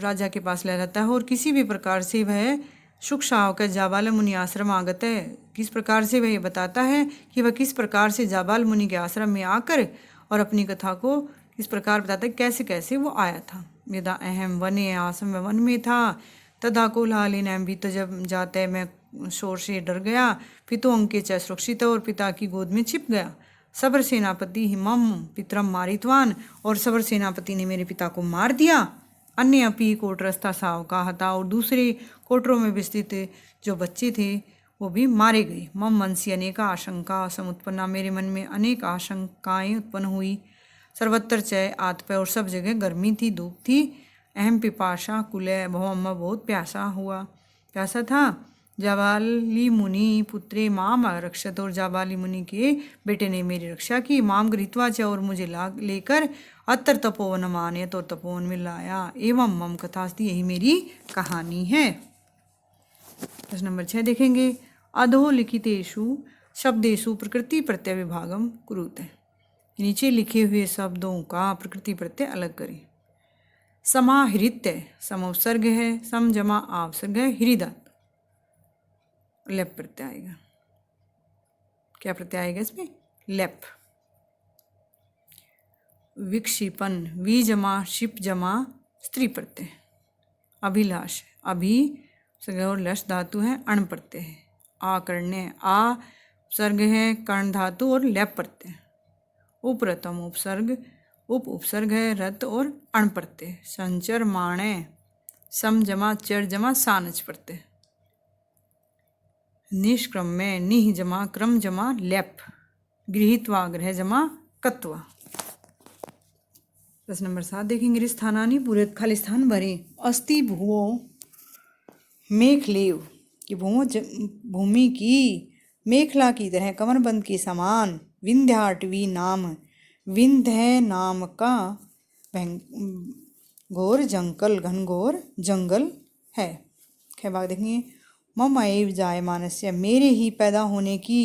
राजा के पास ले जाता है, और किसी भी प्रकार से वह शुक शावक जाबाल मुनि आश्रम आगत है। किस प्रकार से वह बताता है कि वह किस प्रकार से जाबाल मुनि के आश्रम में आकर और अपनी कथा को किस प्रकार बताता है, कैसे कैसे वो आया था। यदा अहम वने आश्रम में, वन में था, तदा कोलाहलिन भी, तो जब जाते मैं शोर से डर गया। पितु अंके च सुरक्षित, और पिता की गोद में छिप गया। सबर सेनापति हिमम पितरम मारितवान, और सबर सेनापति ने मेरे पिता को मार दिया। अन्य अपी कोटरस्था सावका था, और दूसरे कोटरों में विस्तृत जो बच्चे थे वो भी मारे गए। मम मनसी अनेका आशंका समुत्पन्ना, मेरे मन में अनेक आशंकाएं उत्पन्न हुई। सर्वत्र चय आतपय, और सब जगह गर्मी थी, धूप थी। अहम पिपाशा कुलय भवम्मा, बहुत प्यासा था। जाबाली मुनि पुत्रे माम रक्षत, और जाबाली मुनि के बेटे ने मेरी रक्षा की। माम गृहीत्वा च, और मुझे लेकर अत्र तपोवन मानयत, और तपोवन में लाया। एवं मम कथास्ति, यही मेरी कहानी है। प्रश्न नंबर 6 देखेंगे, अधोलिखितेषु शब्देषु प्रकृति प्रत्यय विभागम कुरुते। नीचे लिखे हुए शब्दों का प्रकृति प्रत्यय अलग करें। समाहृत्य, समोपसर्ग है, सम जमा आवसर्ग है, हृदय लेप प्रत्यय आएगा। क्या प्रत्यय आएगा इसमें? लेप। विक्षिपन, वी जमा शिप जमा स्त्री प्रत्यय। अभिलाष, अभी और लश धातु है, अण प्रत्यय है। आकर्ण्य, आ उपसर्ग है, कर्ण धातु और लेप प्रत्यय। उपरतम उपसर्ग, उप उपसर्ग है, रत और अण प्रत्यय। संचर माणे, सम जमा चर जमा सानच प्रत्यय। निष्क्रम में, निह जमा क्रम जमा लेप। गृहीत्वा, ग्रह जमा कत्वा। प्रश्न नंबर 7 देखेंगे, स्थानानि पूरे खाली स्थान भरे। अस्ति भुवो मेखलेव, कि भूमि की मेखला की तरह कमरबंद के समान। विंध्याटवी नाम, विंध्य नाम का घोर जंगल, घनघोर जंगल है। खे भाग देखेंगे, मम एव जायमानस्य, मेरे ही पैदा होने की।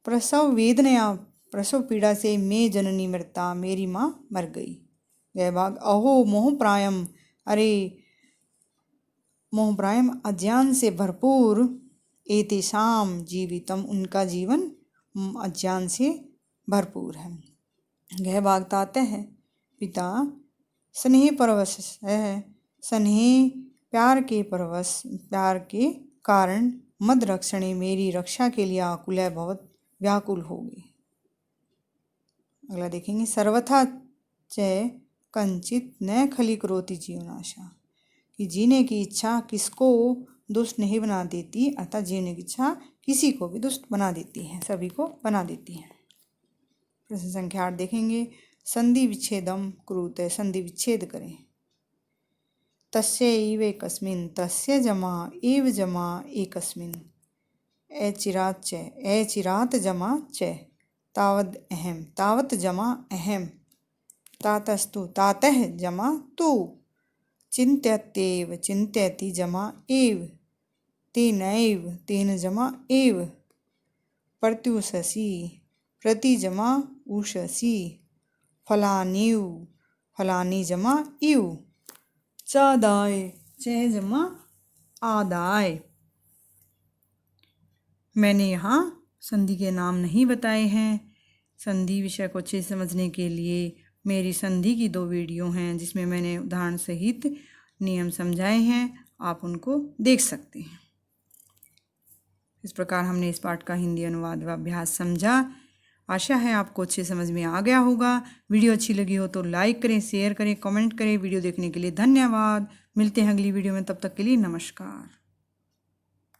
प्रसव वेदनया, प्रसव पीड़ा से मैं जननी मृता, मेरी माँ मर गई। यह भाग, अहो मोह प्रायम, अरे मोह प्रायम अज्ञान से भरपूर। एतेषाम जीवितम, उनका जीवन अज्ञान से भरपूर है। यह भाग ताते है, पिता स्नेह परवश है, स्नेह प्यार के परवश, प्यार के कारण मद रक्षणे, मेरी रक्षा के लिए आकुल है, बहुत व्याकुल होगी। अगला देखेंगे, सर्वथा च कंचित न खली करोति जीवनाशा, कि जीने की इच्छा किसको दुष्ट नहीं बना देती, अर्थात जीने की इच्छा किसी को भी दुष्ट बना देती है, सभी को बना देती है। प्रश्न संख्या 8 देखेंगे, संधि विच्छेदम कुरुते, संधि विच्छेद करें। तस्य एव एकस्मिन्, तस्य जमा एव जमा एकस्मिन्। अचिरात च, अचिरात जमा च। तावद अहम, तावत जमा अहम। तातस्तु, तातः जमा तु। चिन्त्यत्येव, चिन्त्यति जमा एव। तेनैव, तेन जमा एव। प्रत्युषसि, प्रति जमा उषसि। फलानीव, फलानी जमा इव। चादाय, च जमा आदाय। मैंने यहाँ संधि के नाम नहीं बताए हैं। संधि विषय को अच्छे से समझने के लिए मेरी संधि की 2 वीडियो हैं जिसमें मैंने उदाहरण सहित नियम समझाए हैं, आप उनको देख सकते हैं। इस प्रकार हमने इस पाठ का हिंदी अनुवाद व अभ्यास समझा। आशा है आपको अच्छे समझ में आ गया होगा। वीडियो अच्छी लगी हो तो लाइक करें, शेयर करें, कमेंट करें। वीडियो देखने के लिए धन्यवाद। मिलते हैं अगली वीडियो में, तब तक के लिए नमस्कार।